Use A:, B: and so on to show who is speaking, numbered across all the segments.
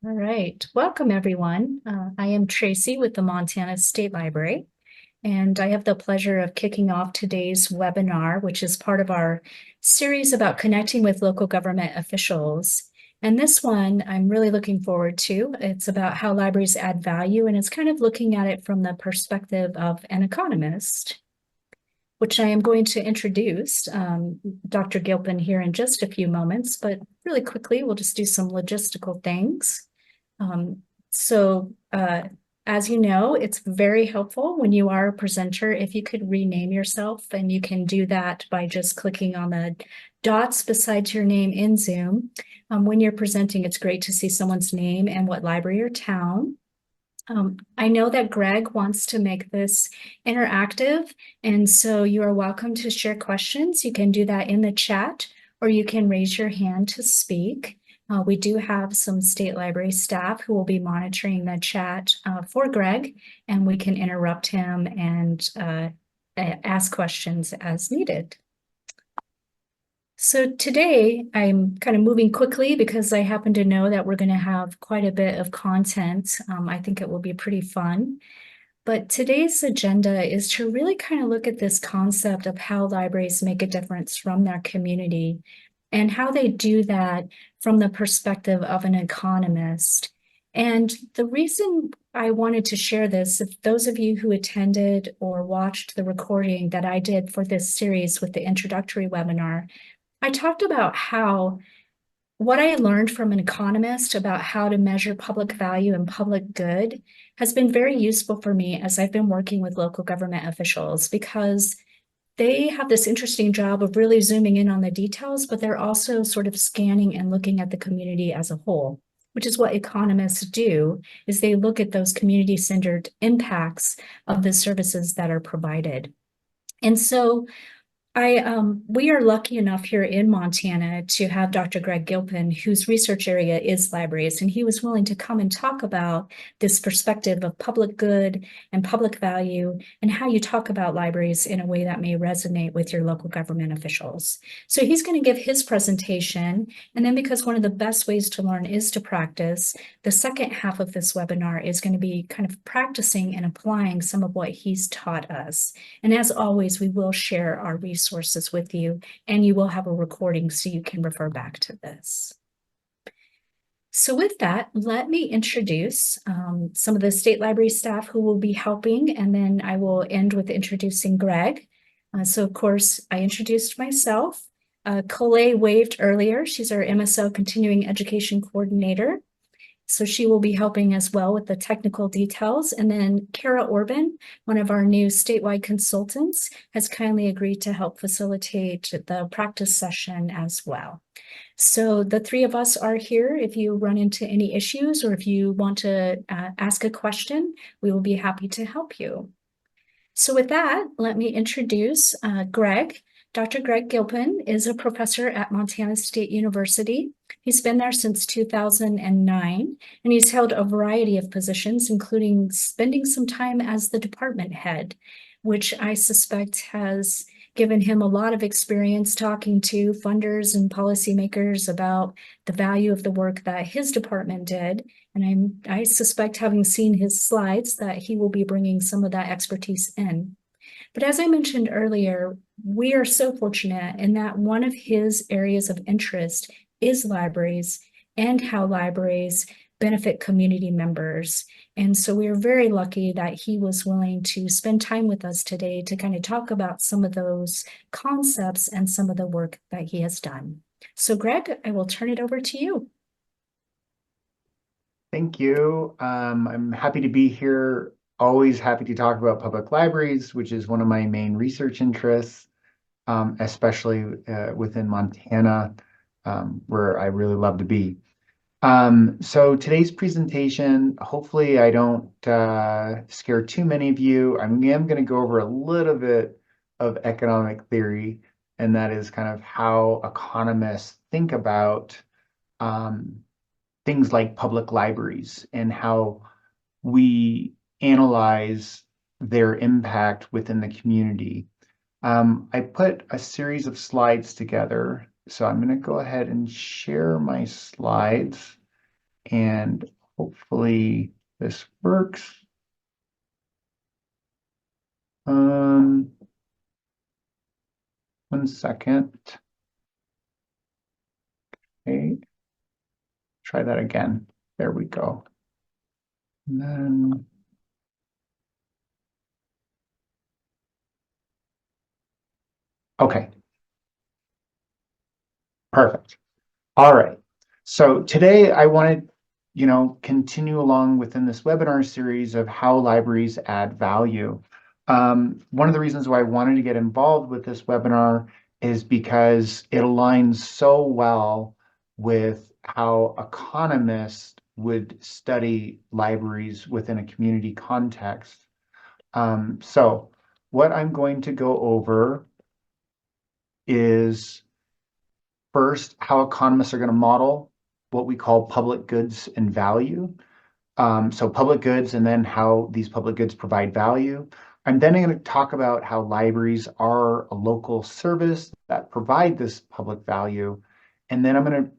A: All right. Welcome, everyone. I am Tracy with the Montana State Library, and I have the pleasure of kicking off today's webinar, which is part of our series about connecting with local government officials. And this one I'm really looking forward to. It's about how libraries add value, and it's kind of looking at it from the perspective of an economist, which I am going to introduce Dr. Gilpin here in just a few moments, but really quickly, we'll just do some logistical things. Um, so as you know, it's very helpful when you are a presenter if you could rename yourself, and you can do that by just clicking on the dots beside your name in Zoom. When you're presenting, it's great to see someone's name and what library or town. I know that Greg wants to make this interactive, and so you are welcome to share questions. You can do that in the chat, or you can raise your hand to speak. We do have some state library staff who will be monitoring the chat for Greg, and we can interrupt him and ask questions as needed. So today I'm kind of moving quickly because I happen to know that we're going to have quite a bit of content. I think it will be pretty fun. But today's agenda is to really kind of look at this concept of how libraries make a difference from their community and how they do that from the perspective of an economist. And the reason I wanted to share this, if those of you who attended or watched the recording that I did for this series with the introductory webinar, I talked about how what I learned from an economist about how to measure public value and public good has been very useful for me as I've been working with local government officials, because they have this interesting job of really zooming in on the details, but they're also sort of scanning and looking at the community as a whole, which is what economists do, is they look at those community-centered impacts of the services that are provided. And so we are lucky enough here in Montana to have Dr. Greg Gilpin, whose research area is libraries, and he was willing to come and talk about this perspective of public good and public value and how you talk about libraries in a way that may resonate with your local government officials. So he's going to give his presentation, and then, because one of the best ways to learn is to practice, the second half of this webinar is going to be kind of practicing and applying some of what he's taught us. And as always, we will share our resources with you, and you will have a recording so you can refer back to this. So with that, let me introduce some of the state library staff who will be helping, and then I will end with introducing Greg. So of course, I introduced myself. Colette waved earlier. She's our MSL Continuing Education Coordinator. So she will be helping as well with the technical details. And then Kara Orban, one of our new statewide consultants, has kindly agreed to help facilitate the practice session as well. So the three of us are here. If you run into any issues or if you want to ask a question, we will be happy to help you. So with that, let me introduce Greg. Dr. Greg Gilpin is a professor at Montana State University. He's been there since 2009, and he's held a variety of positions, including spending some time as the department head, which I suspect has given him a lot of experience talking to funders and policymakers about the value of the work that his department did. And I suspect, having seen his slides, that he will be bringing some of that expertise in. But as I mentioned earlier, we are so fortunate in that one of his areas of interest is libraries and how libraries benefit community members. And so we are very lucky that he was willing to spend time with us today to kind of talk about some of those concepts and some of the work that he has done. So Greg, I will turn it over to you.
B: Thank you. I'm happy to be here. Always happy to talk about public libraries, which is one of my main research interests, especially within Montana, where I really love to be. So today's presentation, hopefully I don't scare too many of you. I am going to go over a little bit of economic theory, and that is kind of how economists think about things like public libraries and how we analyze their impact within the community. I put a series of slides together, so I'm going to go ahead and share my slides. and hopefully this works. One second. Okay, try that again. There we go. And then, okay, perfect. All right. So today I want to, continue along within this webinar series of how libraries add value. One of the reasons why I wanted to get involved with this webinar is because it aligns so well with how economists would study libraries within a community context. So what I'm going to go over is first, how economists are going to model what we call public goods and value. So public goods and then how these public goods provide value. I'm then going to talk about how libraries are a local service that provide this public value. And then I'm going to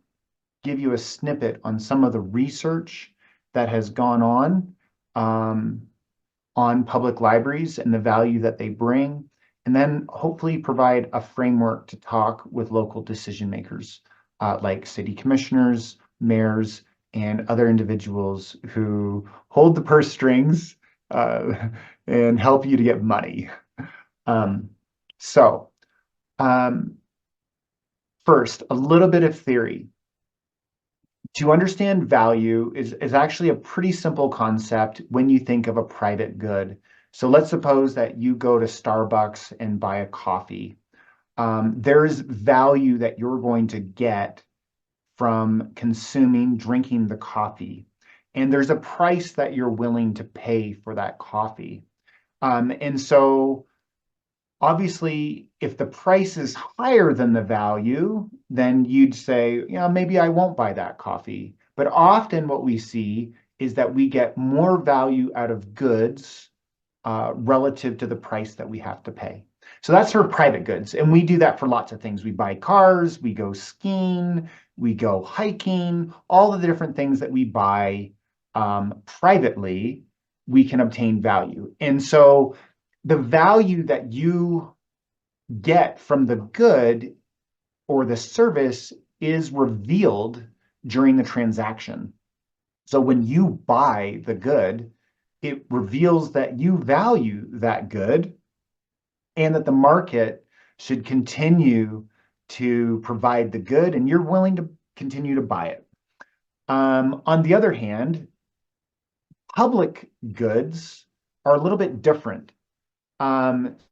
B: give you a snippet on some of the research that has gone on public libraries and the value that they bring, and then hopefully provide a framework to talk with local decision makers, like city commissioners, mayors, and other individuals who hold the purse strings and help you to get money. Um, so, um, First, a little bit of theory. To understand value is actually a pretty simple concept when you think of a private good. So let's suppose that you go to Starbucks and buy a coffee. There's value that you're going to get from drinking the coffee. And there's a price that you're willing to pay for that coffee. And so obviously, if the price is higher than the value, then you'd say, maybe I won't buy that coffee. But often what we see is that we get more value out of goods relative to the price that we have to pay. So that's for private goods. And we do that for lots of things. We buy cars, we go skiing, we go hiking, all of the different things that we buy privately, we can obtain value. And so the value that you get from the good or the service is revealed during the transaction. So when you buy the good, it reveals that you value that good and that the market should continue to provide the good and you're willing to continue to buy it. On the other hand, public goods are a little bit different.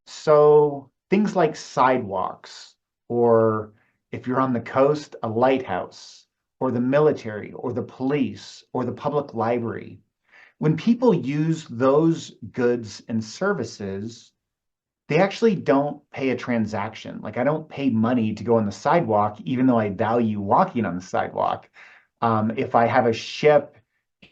B: So things like sidewalks, or if you're on the coast, a lighthouse, or the military, or the police, or the public library. When people use those goods and services, they actually don't pay a transaction. Like I don't pay money to go on the sidewalk, even though I value walking on the sidewalk. If I have a ship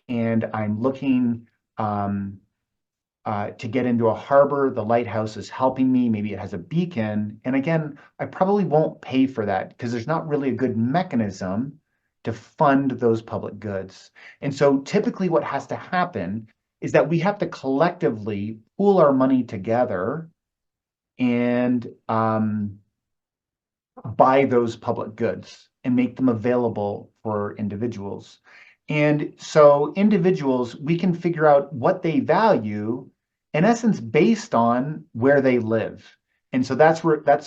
B: and I'm looking to get into a harbor, the lighthouse is helping me. Maybe it has a beacon. And again, I probably won't pay for that because there's not really a good mechanism to fund those public goods. And so typically what has to happen is that we have to collectively pool our money together and buy those public goods and make them available for individuals. And so individuals, we can figure out what they value, in essence, based on where they live. And so that's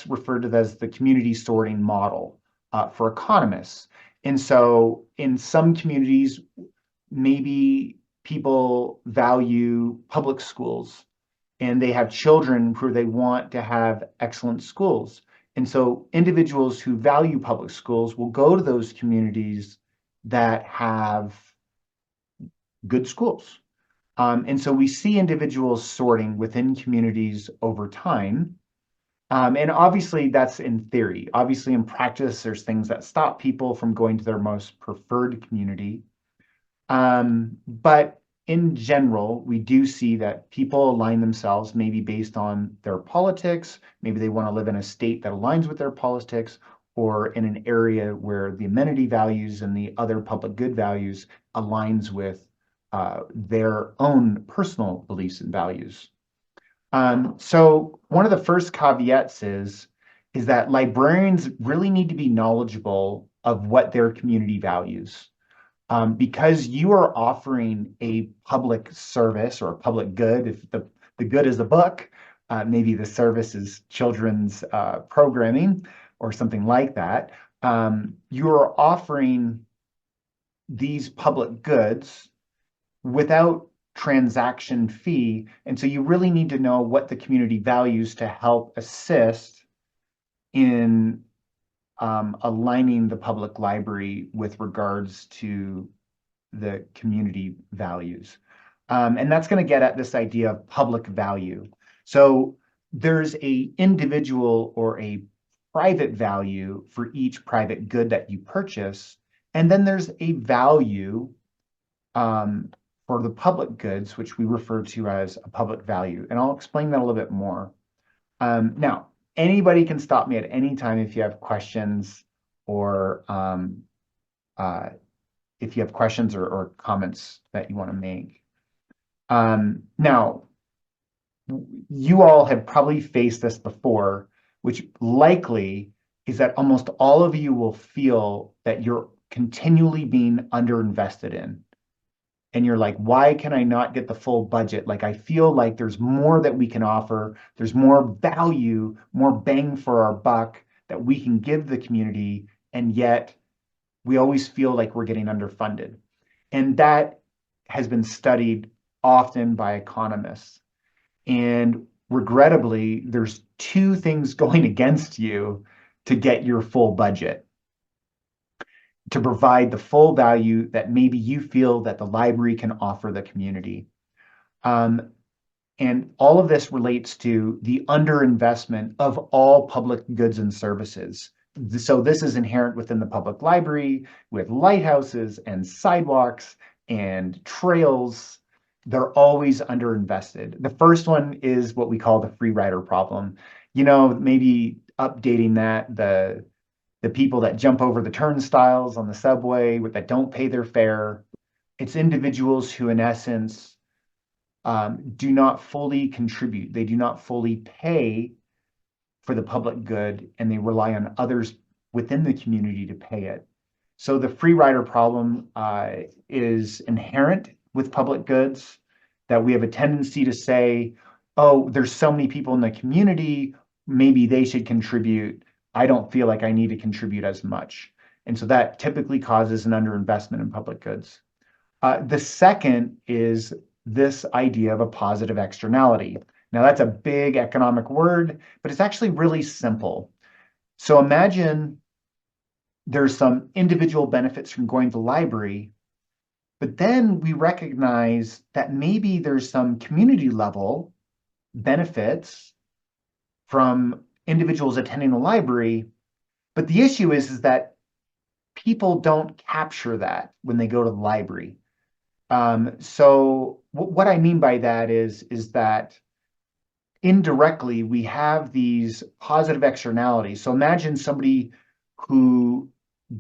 B: referred to as the community sorting model for economists. And so in some communities, maybe people value public schools and they have children who they want to have excellent schools. And so individuals who value public schools will go to those communities that have good schools. And so we see individuals sorting within communities over time. And obviously that's in theory. Obviously in practice, there's things that stop people from going to their most preferred community. But in general, we do see that people align themselves maybe based on their politics. Maybe they want to live in a state that aligns with their politics, or in an area where the amenity values and the other public good values aligns with their own personal beliefs and values. So one of the first caveats is that librarians really need to be knowledgeable of what their community values. Because you are offering a public service or a public good, if the good is a book, maybe the service is children's programming or something like that. You are offering these public goods without transaction fee. And so you really need to know what the community values to help assist in aligning the public library with regards to the community values. And that's going to get at this idea of public value. So there's a individual or a private value for each private good that you purchase. And then there's a value for the public goods, which we refer to as a public value. And I'll explain that a little bit more. Now, anybody can stop me at any time if you have questions or if you have questions or comments that you want to make. Now, you all have probably faced this before, which likely is that almost all of you will feel that you're continually being underinvested in. And you're like, why can I not get the full budget? Like, I feel like there's more that we can offer. There's more value, more bang for our buck that we can give the community. And yet we always feel like we're getting underfunded. And that has been studied often by economists. And regrettably, there's two things going against you to get your full budget, to provide the full value that maybe you feel that the library can offer the community. And all of this relates to the underinvestment of all public goods and services. So this is inherent within the public library with lighthouses and sidewalks and trails. They're always underinvested. The first one is what we call the free rider problem. You know, maybe updating that, the people that jump over the turnstiles on the subway that don't pay their fare. It's individuals who, in essence, do not fully contribute. They do not fully pay for the public good, and they rely on others within the community to pay it. So the free rider problem is inherent with public goods, that we have a tendency to say, oh, there's so many people in the community, maybe they should contribute. I don't feel like I need to contribute as much. And so that typically causes an underinvestment in public goods. The second is this idea of a positive externality. Now, that's a big economic word, but it's actually really simple. So imagine there's some individual benefits from going to the library, but then we recognize that maybe there's some community level benefits from individuals attending the library. But the issue is that people don't capture that when they go to the library. So what I mean by that is that indirectly, we have these positive externalities. So imagine somebody who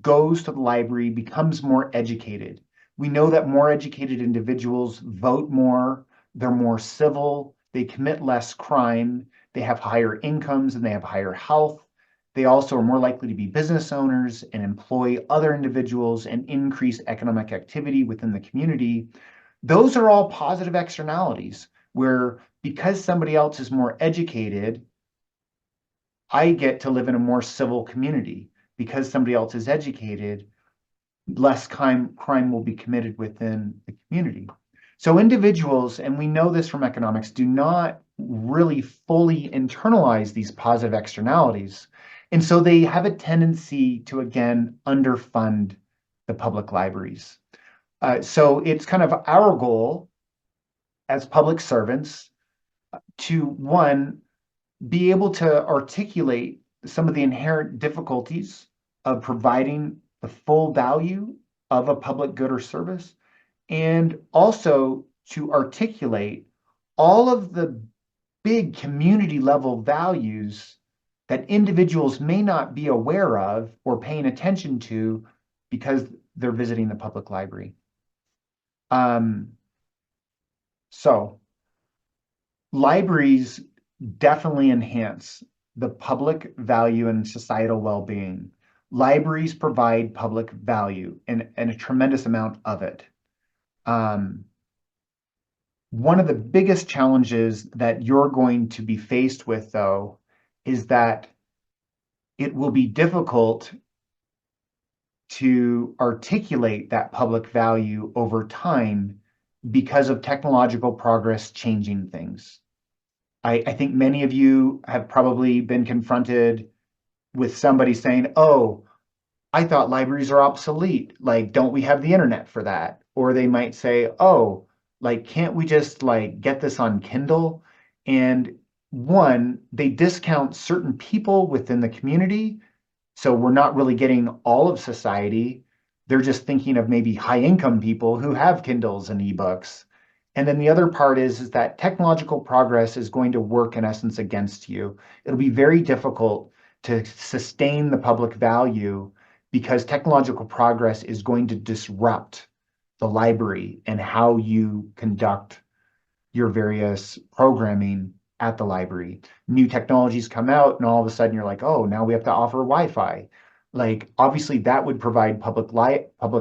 B: goes to the library, becomes more educated. We know that more educated individuals vote more, they're more civil, they commit less crime, they have higher incomes, and they have higher health. They also are more likely to be business owners and employ other individuals and increase economic activity within the community. Those are all positive externalities where, because somebody else is more educated, I get to live in a more civil community. Because somebody else is educated, less crime will be committed within the community. So individuals, and we know this from economics, do not really fully internalize these positive externalities. And so they have a tendency to, again, underfund the public libraries. So it's kind of our goal as public servants to, one, be able to articulate some of the inherent difficulties of providing the full value of a public good or service, and also to articulate all of the big community level values that individuals may not be aware of or paying attention to because they're visiting the public library. Um, so libraries definitely enhance the public value and societal well-being. Libraries provide public value and a tremendous amount of it. One of the biggest challenges that you're going to be faced with, though, is that it will be difficult to articulate that public value over time because of technological progress changing things. I think many of you have probably been confronted with somebody saying, oh, I thought libraries are obsolete. Like, don't we have the internet for that? Or they might say, oh, like, can't we just like get this on Kindle? And one, they discount certain people within the community. So we're not really getting all of society. They're just thinking of maybe high income people who have Kindles and ebooks. And then the other part is that technological progress is going to work in essence against you. It'll be very difficult to sustain the public value because technological progress is going to disrupt the library and how you conduct your various programming at the library. New technologies come out, and all of a sudden you're like, oh, now we have to offer Wi-Fi. Like, obviously, that would provide public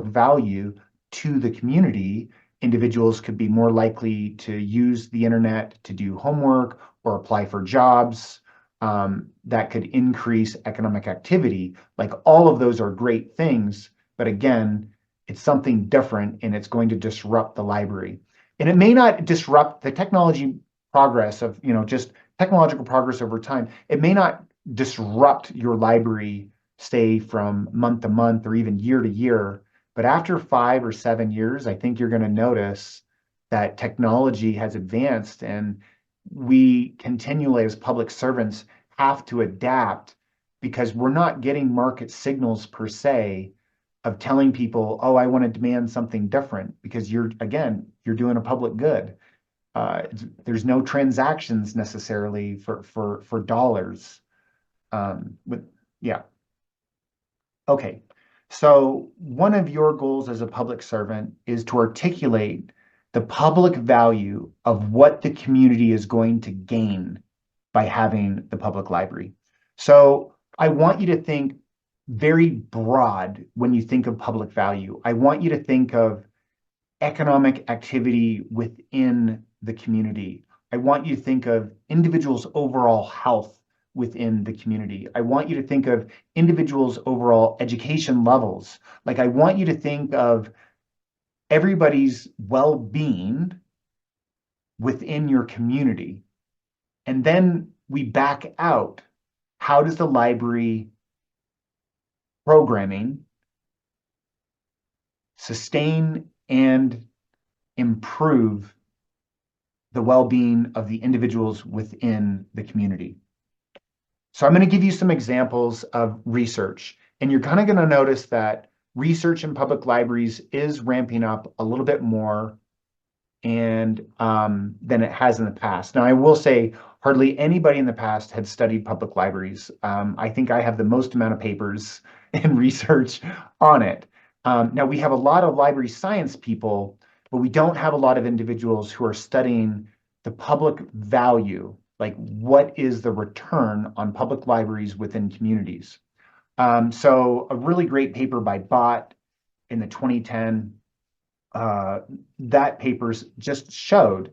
B: value to the community. Individuals could be more likely to use the internet to do homework or apply for jobs. That could increase economic activity. Like, all of those are great things, but again, it's something different and it's going to disrupt the library. And it may not disrupt the technology progress of, just technological progress over time. It may not disrupt your library, say, from month to month or even year to year. But after 5 or 7 years, I think you're going to notice that technology has advanced and we continually, as public servants, have to adapt because we're not getting market signals per se of telling people, oh, I want to demand something different because you're doing a public good. There's no transactions necessarily for dollars. But yeah. Okay. So one of your goals as a public servant is to articulate the public value of what the community is going to gain by having the public library. So I want you to think very broad when you think of public value. I want you to think of economic activity within the community. I want you to think of individuals' overall health within the community. I want you to think of individuals' overall education levels. Like, I want you to think of everybody's well-being within your community. And then we back out. How does the library programming sustain and improve the well-being of the individuals within the community? So I'm going to give you some examples of research, and you're kind of going to notice that research in public libraries is ramping up a little bit more and than it has in the past. Now, I will say hardly anybody in the past had studied public libraries. I think I have the most amount of papers and research on it. Now, we have a lot of library science people, but we don't have a lot of individuals who are studying the public value, like what is the return on public libraries within communities. So a really great paper by Bott in the 2010, that papers just showed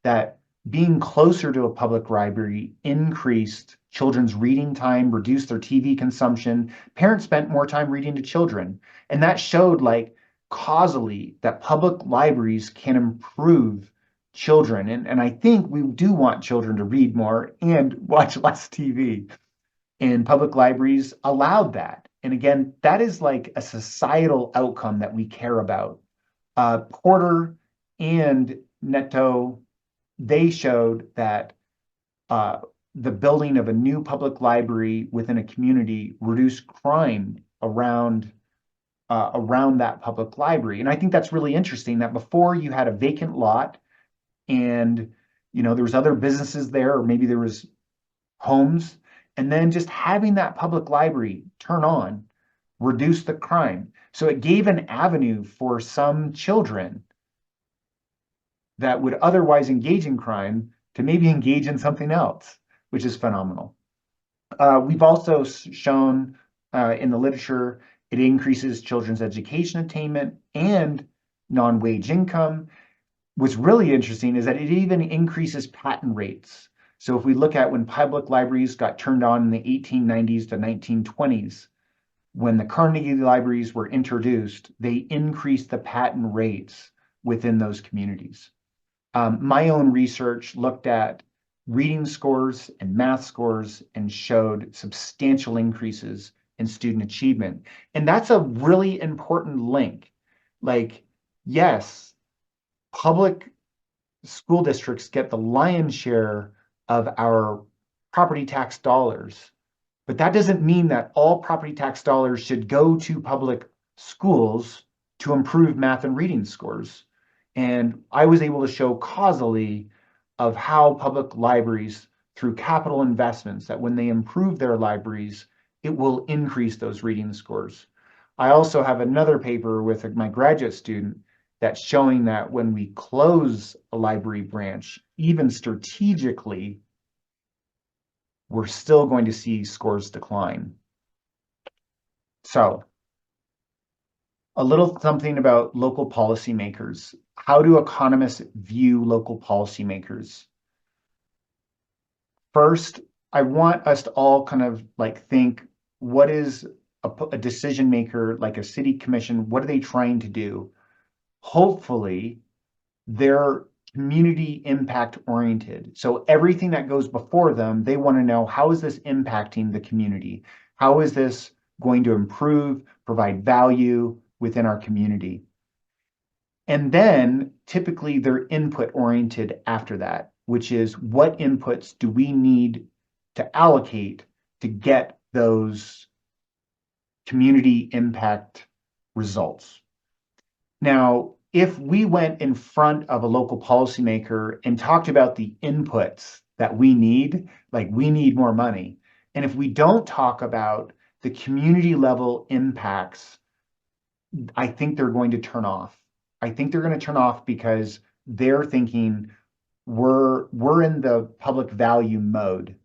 B: that being closer to a public library increased children's reading time, reduced their TV consumption. Parents spent more time reading to children. And that showed, like, causally that public libraries can improve children. And I think we do want children to read more and watch less TV. And public libraries allowed that. And again, that is like a societal outcome that we care about. Porter and Netto, they showed that the building of a new public library within a community reduced crime around that public library. And I think that's really interesting that before you had a vacant lot and there was other businesses there, or maybe there was homes, And then just having that public library turn on reduced the crime. So it gave an avenue for some children that would otherwise engage in crime to maybe engage in something else, which is phenomenal. We've also shown in the literature it increases children's education attainment and non-wage income. What's really interesting is that it even increases patent rates. So if we look at when public libraries got turned on in the 1890s to 1920s, when the Carnegie libraries were introduced, they increased the patent rates within those communities. My own research looked at reading scores and math scores and showed substantial increases in student achievement. And that's a really important link. Like, yes, public school districts get the lion's share of our property tax dollars, but that doesn't mean that all property tax dollars should go to public schools to improve math and reading scores. And I was able to show causally of how public libraries, through capital investments, that when they improve their libraries, it will increase those reading scores. I also have another paper with my graduate student that's showing that when we close a library branch, even strategically, we're still going to see scores decline. So, a little something about local policymakers. How do economists view local policymakers? First, I want us to all kind of like think, what is a decision maker like a city commission? What are they trying to do? Hopefully, they're community impact oriented. So everything that goes before them, they want to know, how is this impacting the community? How is this going to improve, provide value within our community? And then typically they're input oriented after that, which is, what inputs do we need to allocate to get those community impact results? Now, if we went in front of a local policymaker and talked about the inputs that we need, like we need more money, and if we don't talk about the community level impacts, I think they're going to turn off. I think they're going to turn off because they're thinking we're in the public value mode.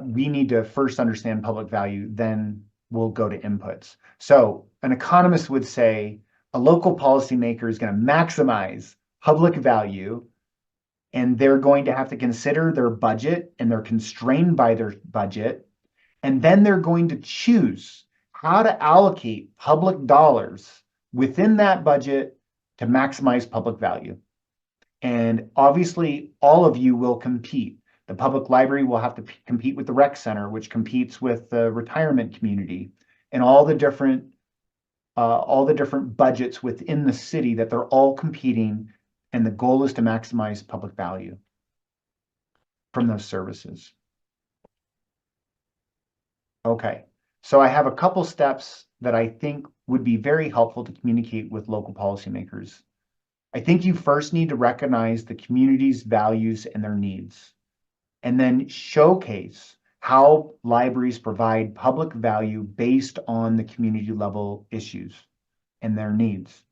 B: We need to first understand public value, then we'll go to inputs. So an economist would say a local policymaker is going to maximize public value, and they're going to have to consider their budget, and they're constrained by their budget, and then they're going to choose how to allocate public dollars within that budget to maximize public value. And obviously, all of you will compete. The public library will have to compete with the rec center, which competes with the retirement community, and all the different budgets within the city, that they're all competing, and the goal is to maximize public value from those services. Okay, so I have a couple steps that I think would be very helpful to communicate with local policymakers. I think you first need to recognize the community's values and their needs, and then showcase how libraries provide public value based on the community level issues and their needs.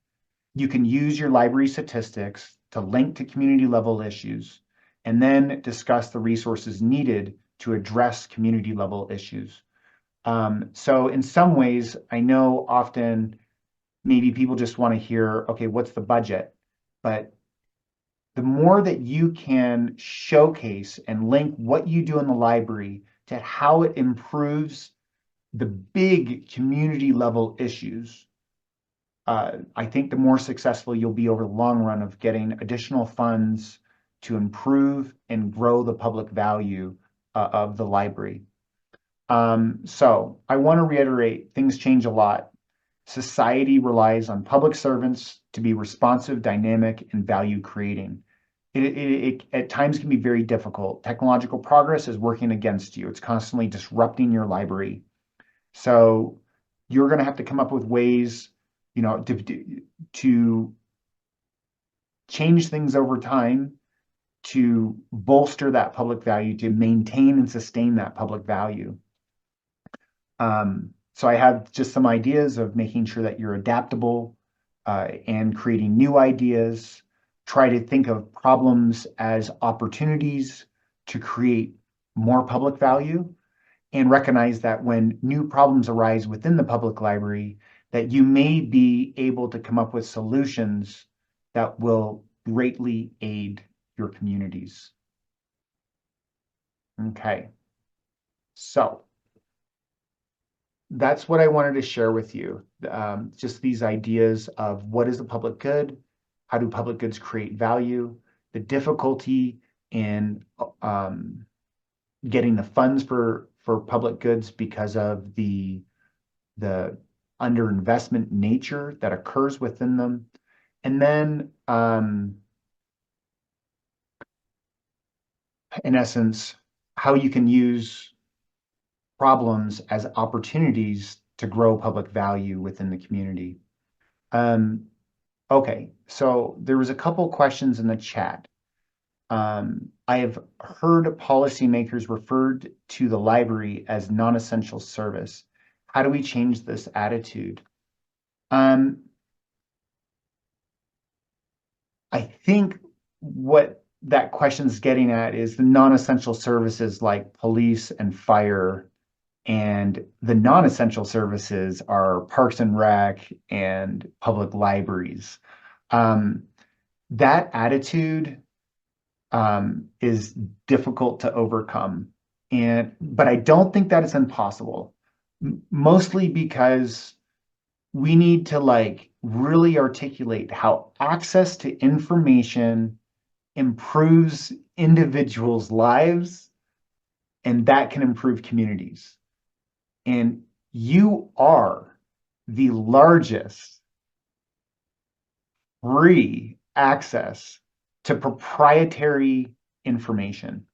B: You can use your library statistics to link to community level issues, and then discuss the resources needed to address community level issues. So in some ways, I know often maybe people just want to hear, okay, what's the budget? But the more that you can showcase and link what you do in the library to how it improves the big community level issues, I think the more successful you'll be over the long run of getting additional funds to improve and grow the public value of the library. So I want to reiterate, things change a lot. Society relies on public servants to be responsive, dynamic, and value creating. It at times can be very difficult. Technological progress is working against you. It's constantly disrupting your library. So you're going to have to come up with ways, to change things over time, to bolster that public value, to maintain and sustain that public value. So I have just some ideas of making sure that you're adaptable and creating new ideas. Try to think of problems as opportunities to create more public value, and recognize that when new problems arise within the public library, that you may be able to come up with solutions that will greatly aid your communities. Okay, so that's what I wanted to share with you. Just these ideas of what is the public good, how do public goods create value, the difficulty in getting the funds for public goods because of the underinvestment nature that occurs within them. And then, in essence, how you can use problems as opportunities to grow public value within the community. Okay, so there was a couple questions in the chat. I have heard policymakers referred to the library as non-essential service. How do we change this attitude? I think what that question is getting at is the non-essential services like police and fire, and the non-essential services are parks and rec and public libraries. That attitude is difficult to overcome. But I don't think that it's impossible, mostly because we need to really articulate how access to information improves individuals' lives, and that can improve communities. And you are the largest free access to proprietary information.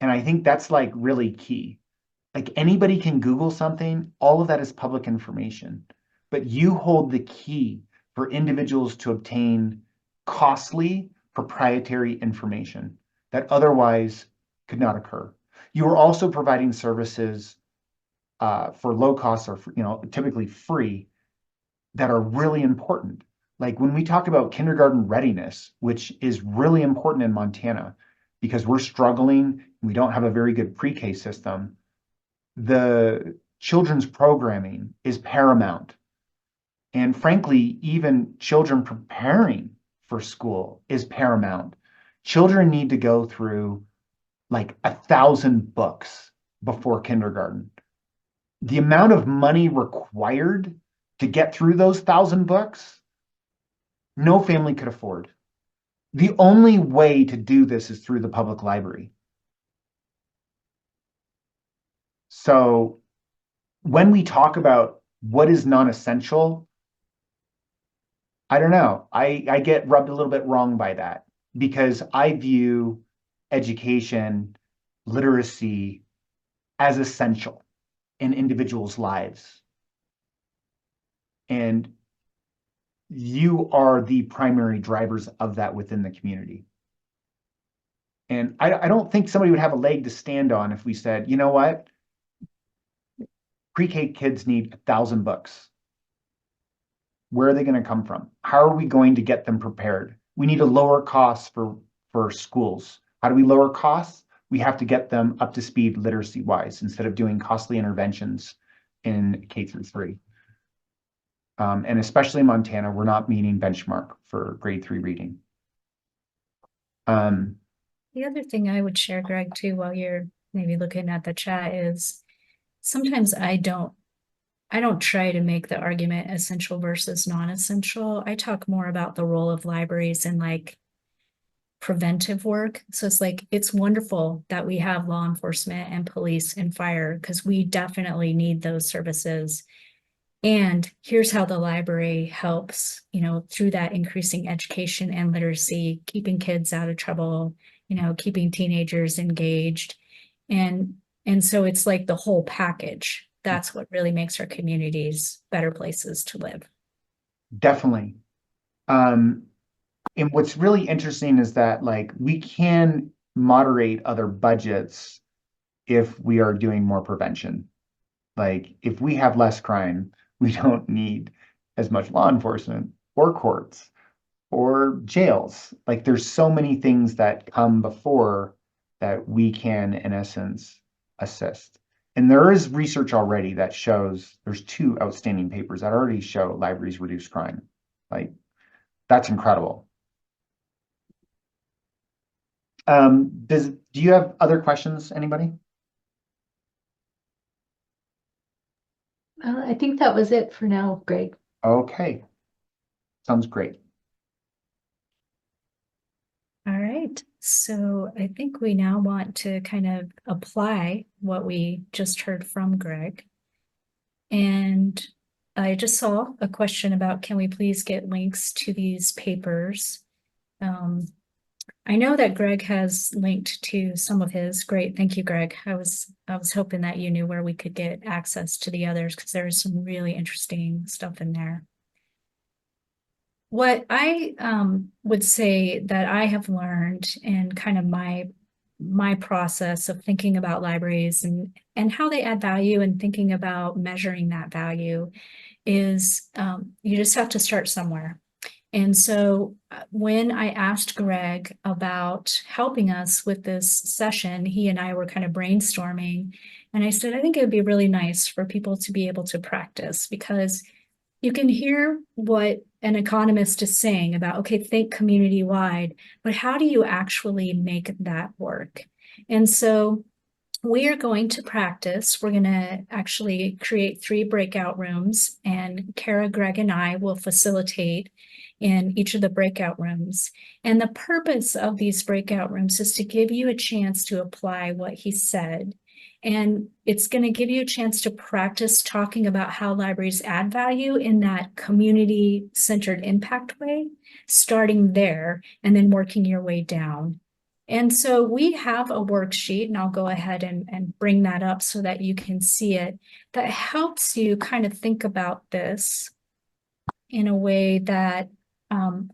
B: And I think that's really key. Anybody can Google something, all of that is public information, but you hold the key for individuals to obtain costly proprietary information that otherwise could not occur. You are also providing services for low cost or typically free that are really important. Like when we talk about kindergarten readiness, which is really important in Montana because we're struggling, we don't have a very good pre-K system. The children's programming is paramount. And frankly, even children preparing for school is paramount. Children need to go through 1,000 books before kindergarten. The amount of money required to get through those 1,000 books, no family could afford. The only way to do this is through the public library. So when we talk about what is non-essential, I don't know. I get rubbed a little bit wrong by that because I view education, literacy as essential in individuals' lives. And you are the primary drivers of that within the community. And I don't think somebody would have a leg to stand on if we said, you know what? Pre-K kids need 1,000 books. Where are they going to come from? How are we going to get them prepared? We need to lower costs for schools. How do we lower costs? We have to get them up to speed literacy-wise instead of doing costly interventions in K through 3. And especially in Montana, we're not meeting benchmark for grade 3 reading.
A: The other thing I would share, Greg, too, while you're maybe looking at the chat is sometimes I don't try to make the argument essential versus non-essential. I talk more about the role of libraries in preventive work. So it's wonderful that we have law enforcement and police and fire because we definitely need those services. And here's how the library helps, through that increasing education and literacy, keeping kids out of trouble, keeping teenagers engaged. And so it's the whole package. That's what really makes our communities better places to live.
B: Definitely. And what's really interesting is that like we can moderate other budgets if we are doing more prevention. Like if we have less crime, we don't need as much law enforcement or courts or jails. Like there's so many things that come before that we can, in essence, assist. And there is research already that shows there's two outstanding papers that already show libraries reduce crime. Like that's incredible. Do you have other questions, anybody?
C: I think that was it for now, Greg.
B: Okay, sounds great.
A: All right, so I think we now want to kind of apply what we just heard from Greg. And I just saw a question about, can we please get links to these papers? I know that Greg has linked to some of his. Great, thank you, Greg. I was hoping that you knew where we could get access to the others because there is some really interesting stuff in there. What I would say that I have learned in kind of my process of thinking about libraries and how they add value and thinking about measuring that value is you just have to start somewhere. And so when I asked Greg about helping us with this session, he and I were kind of brainstorming. And I said, I think it would be really nice for people to be able to practice because you can hear what an economist is saying about, okay, think community wide, but how do you actually make that work? And so we are going to practice. We're going to actually create 3 breakout rooms, and Kara, Greg, and I will facilitate in each of the breakout rooms. And the purpose of these breakout rooms is to give you a chance to apply what he said. And it's going to give you a chance to practice talking about how libraries add value in that community-centered impact way, starting there and then working your way down. And so we have a worksheet, and I'll go ahead and bring that up so that you can see it, that helps you kind of think about this in a way that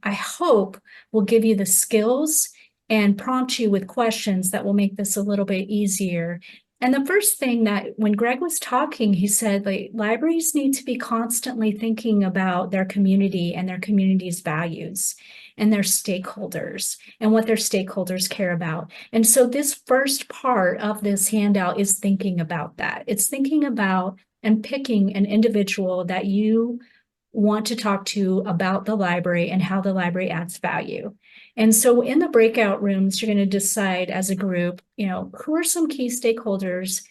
A: I hope will give you the skills and prompt you with questions that will make this a little bit easier. And the first thing that when Greg was talking, he said, like, libraries need to be constantly thinking about their community and their community's values and their stakeholders and what their stakeholders care about. And so this first part of this handout is thinking about that. It's thinking about and picking an individual that you want to talk to about the library and how the library adds value. And so in the breakout rooms, you're going to decide as a group, who are some key stakeholders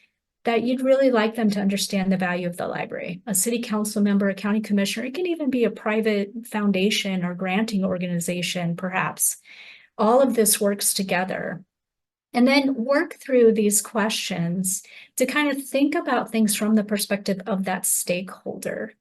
A: that you'd really like them to understand the value of the library. A city council member, a county commissioner, it can even be a private foundation or granting organization, perhaps. All of this works together. And then work through these questions to kind of think about things from the perspective of that stakeholder.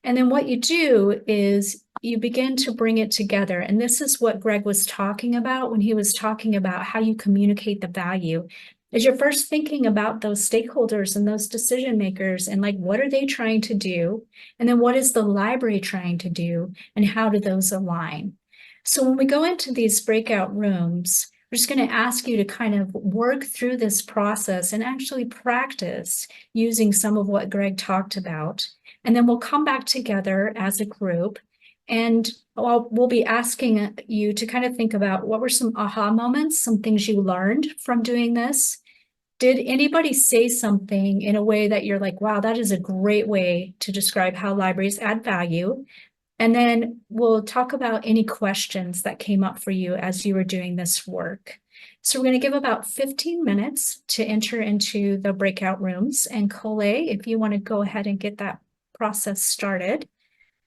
A: And then what you do is you begin to bring it together. And this is what Greg was talking about when he was talking about how you communicate the value. Is you're first thinking about those stakeholders and those decision makers and like, what are they trying to do? And then what is the library trying to do? And how do those align? So when we go into these breakout rooms, we're just going to ask you to kind of work through this process and actually practice using some of what Greg talked about. And then we'll come back together as a group and we'll be asking you to kind of think about what were some aha moments, some things you learned from doing this. Did anybody say something in a way that you're like, wow, that is a great way to describe how libraries add value? And then we'll talk about any questions that came up for you as you were doing this work. So we're going to give about 15 minutes to enter into the breakout rooms. And Colette, if you want to go ahead and get that process started,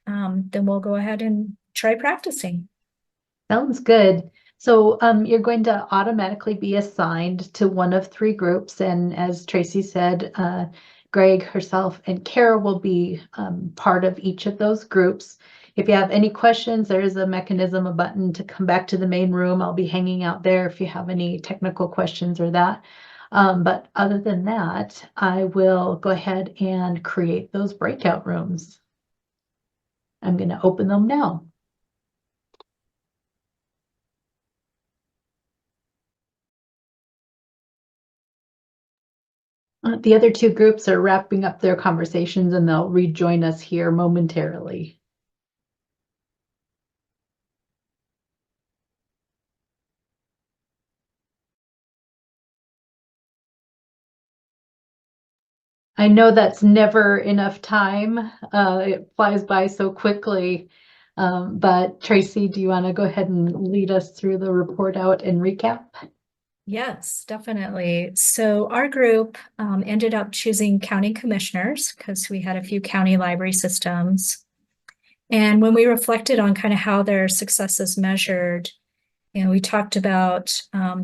A: then we'll go ahead and try practicing.
C: Sounds good. So you're going to automatically be assigned to one of 3 groups. And as Tracy said, Greg, herself, and Kara will be part of each of those groups. If you have any questions, there is a mechanism, a button to come back to the main room. I'll be hanging out there if you have any technical questions or that. But other than that, I will go ahead and create those breakout rooms. I'm going to open them now. The other two groups are wrapping up their conversations and they'll rejoin us here momentarily. I know that's never enough time. It flies by so quickly. But Tracy, do you want to go ahead and lead us through the report out and recap?
A: Yes, definitely. So our group ended up choosing county commissioners because we had a few county library systems. And when we reflected on kind of how their success is measured, we talked about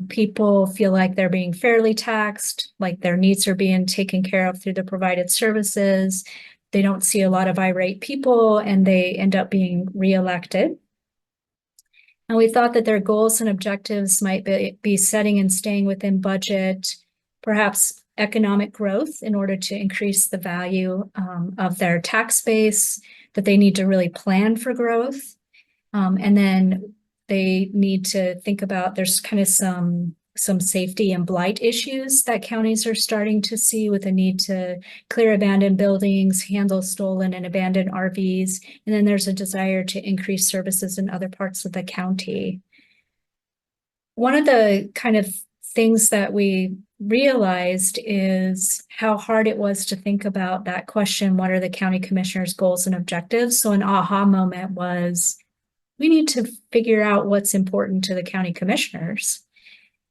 A: people feel like they're being fairly taxed, like their needs are being taken care of through the provided services. They don't see a lot of irate people and they end up being reelected. And we thought that their goals and objectives might be setting and staying within budget, perhaps economic growth in order to increase the value of their tax base, that they need to really plan for growth. And then they need to think about, there's kind of some safety and blight issues that counties are starting to see with a need to clear abandoned buildings, handle stolen and abandoned RVs. And then there's a desire to increase services in other parts of the county. One of the kind of things that we realized is how hard it was to think about that question, what are the county commissioners' goals and objectives? So an aha moment was, we need to figure out what's important to the county commissioners.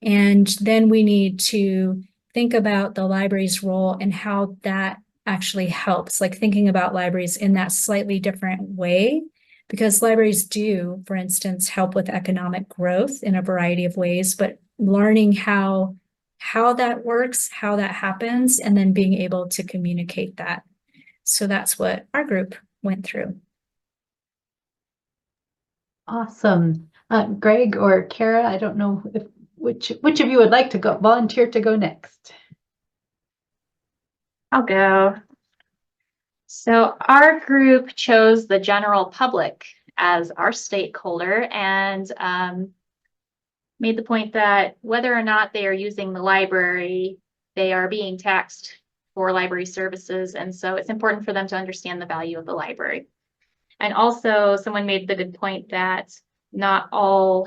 A: And then we need to think about the library's role and how that actually helps, like thinking about libraries in that slightly different way, because libraries do, for instance, help with economic growth in a variety of ways, but learning how that works, how that happens, and then being able to communicate that. So that's what our group went through.
C: Awesome. Greg or Kara, I don't know if which of you would like to volunteer to go next.
D: I'll go. So our group chose the general public as our stakeholder and made the point that whether or not they are using the library, they are being taxed for library services. And so it's important for them to understand the value of the library. And also someone made the good point that not all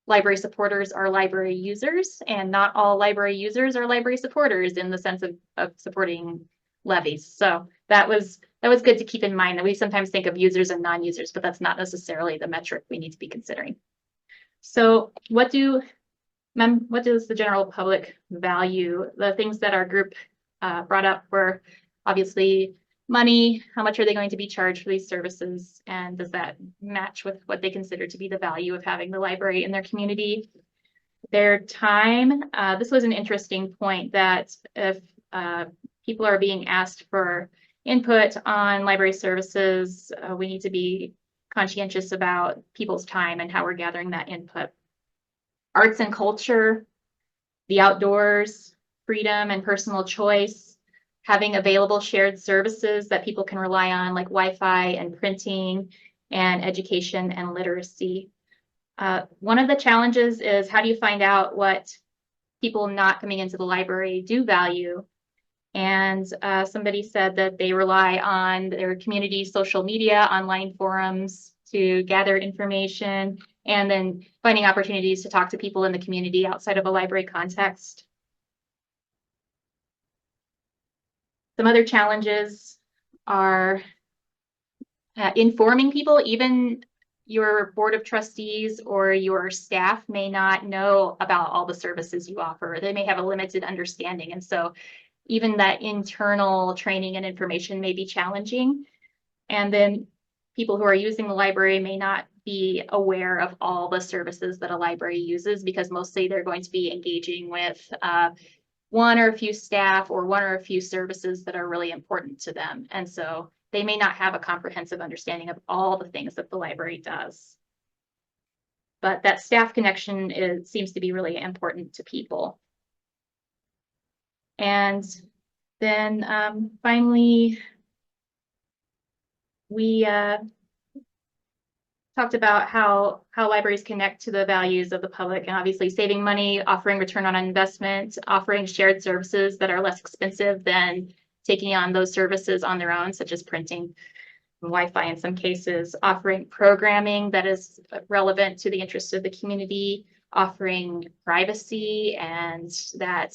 D: library supporters are library users, and not all library users are library supporters in the sense of supporting levies. So that was good to keep in mind, that we sometimes think of users and non-users, but that's not necessarily the metric we need to be considering. So what does the general public value? The things that our group brought up were obviously money. How much are they going to be charged for these services? And does that match with what they consider to be the value of having the library in their community? Their time. This was an interesting point, that if people are being asked for input on library services, we need to be conscientious about people's time and how we're gathering that input. Arts and culture, the outdoors, freedom and personal choice, having available shared services that people can rely on, like Wi-Fi and printing, and education and literacy. One of the challenges is, how do you find out what people not coming into the library do value? And somebody said that they rely on their community social media, online forums to gather information, and then finding opportunities to talk to people in the community outside of a library context. Some other challenges are informing people. Even your board of trustees or your staff may not know about all the services you offer. They may have a limited understanding. And so even that internal training and information may be challenging. And then people who are using the library may not be aware of all the services that a library uses, because mostly they're going to be engaging with one or a few staff or one or a few services that are really important to them. And so they may not have a comprehensive understanding of all the things that the library does. But that staff connection seems to be really important to people. And then finally, we talked about how libraries connect to the values of the public, and obviously saving money, offering return on investment, offering shared services that are less expensive than taking on those services on their own, such as printing, Wi-Fi in some cases, offering programming that is relevant to the interests of the community, offering privacy and that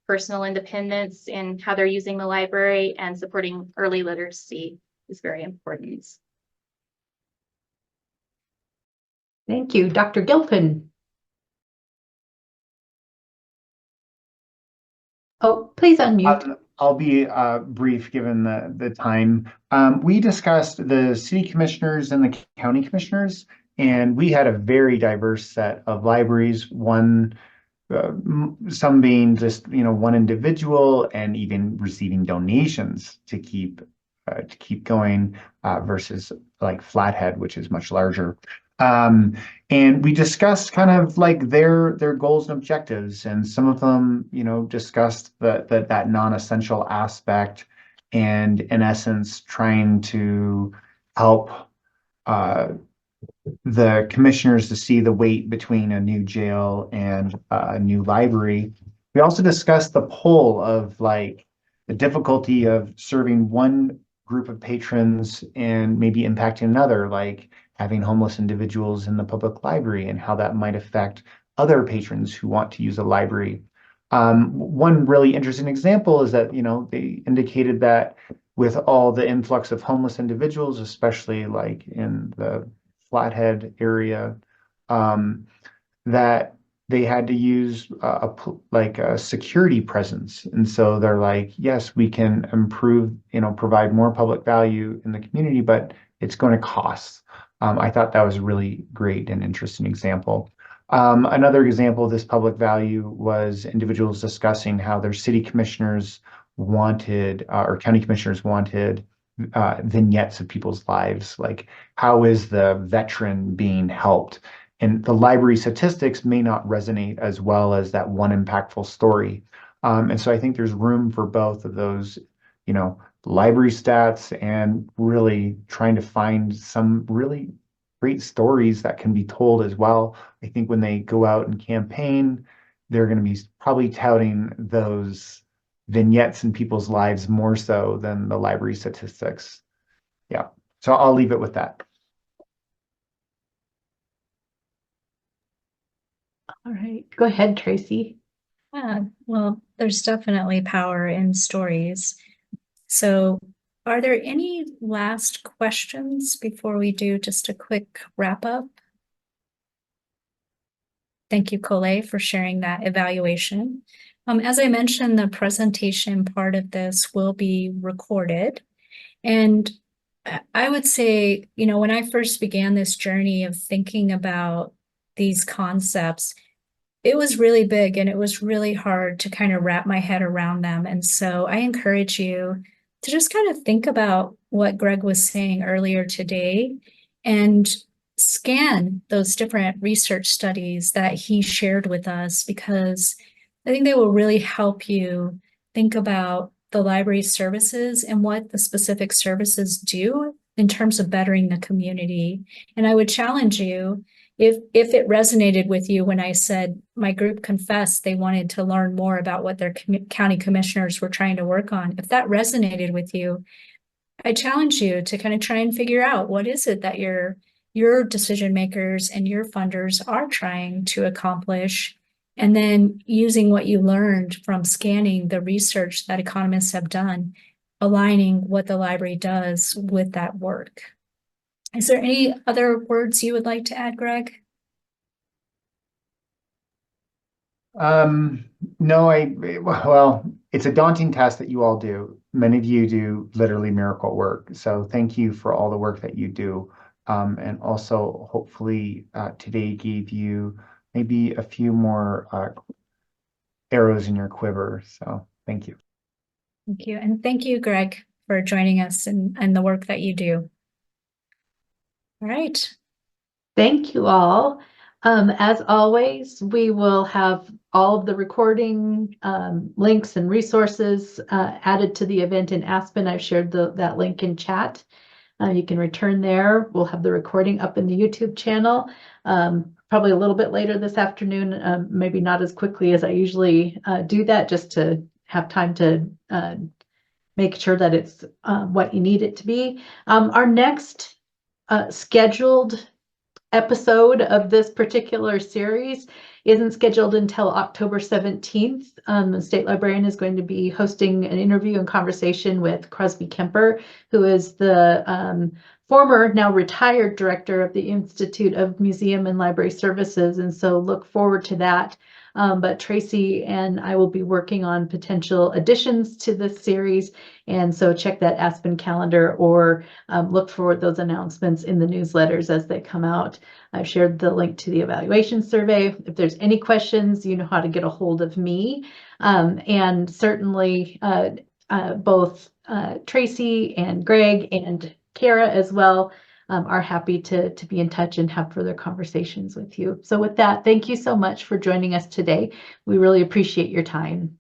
D: personal independence in how they're using the library, and supporting early literacy is very important.
C: Thank you. Dr. Gilpin. Oh, please unmute.
B: I'll be brief given the time. We discussed the city commissioners and the county commissioners, and we had a very diverse set of libraries, some being just, one individual and even receiving donations to keep going versus like Flathead, which is much larger. And we discussed kind of like their goals and objectives, and some of them, discussed that non-essential aspect, and in essence, trying to help the commissioners to see the weight between a new jail and a new library. We also discussed the pull of like the difficulty of serving one group of patrons and maybe impacting another, like having homeless individuals in the public library and how that might affect other patrons who want to use a library. One really interesting example is that, they indicated that with all the influx of homeless individuals, especially like in the Flathead area, that they had to use a security presence. And so they're like, yes, we can improve, provide more public value in the community, but it's going to cost. I thought that was a really great and interesting example. Another example of this public value was individuals discussing how their city commissioners wanted, or county commissioners wanted, vignettes of people's lives, like how is the veteran being helped? And the library statistics may not resonate as well as that one impactful story. And so I think there's room for both of those, library stats and really trying to find some really great stories that can be told as well. I think when they go out and campaign, they're going to be probably touting those vignettes in people's lives more so than the library statistics. Yeah, so I'll leave it with that.
C: All right, go ahead, Tracy.
A: Well, there's definitely power in stories. So are there any last questions before we do just a quick wrap up? Thank you, Colette, for sharing that evaluation. As I mentioned, the presentation part of this will be recorded. And I would say, when I first began this journey of thinking about these concepts, it was really big and it was really hard to kind of wrap my head around them. And so I encourage you to just kind of think about what Greg was saying earlier today and scan those different research studies that he shared with us, because I think they will really help you think about the library services and what the specific services do in terms of bettering the community. And I would challenge you, if it resonated with you when I said my group confessed they wanted to learn more about what their county commissioners were trying to work on, if that resonated with you, I challenge you to kind of try and figure out what is it that your decision makers and your funders are trying to accomplish, and then using what you learned from scanning the research that economists have done, aligning what the library does with that work. Is there any other words you would like to add, Greg?
B: No, well, it's a daunting task that you all do. Many of you do literally miracle work. So thank you for all the work that you do. And also hopefully today gave you maybe a few more arrows in your quiver. So thank you.
A: Thank you. And thank you, Greg, for joining us and the work that you do. All right.
C: Thank you all. As always, we will have all of the recording links and resources added to the event in Aspen. I've shared that link in chat. You can return there. We'll have the recording up in the YouTube channel. Probably a little bit later this afternoon, maybe not as quickly as I usually do that, just to have time to make sure that it's what you need it to be. Our next scheduled episode of this particular series isn't scheduled until October 17th. The state librarian is going to be hosting an interview and conversation with Crosby Kemper, who is the former, now retired director of the Institute of Museum and Library Services. And so look forward to that. But Tracy and I will be working on potential additions to this series. And so check that Aspen calendar, or look for those announcements in the newsletters as they come out. I've shared the link to the evaluation survey. If there's any questions, you know how to get a hold of me. And certainly both Tracy and Greg and Kara as well are happy to be in touch and have further conversations with you. So with that, thank you so much for joining us today. We really appreciate your time.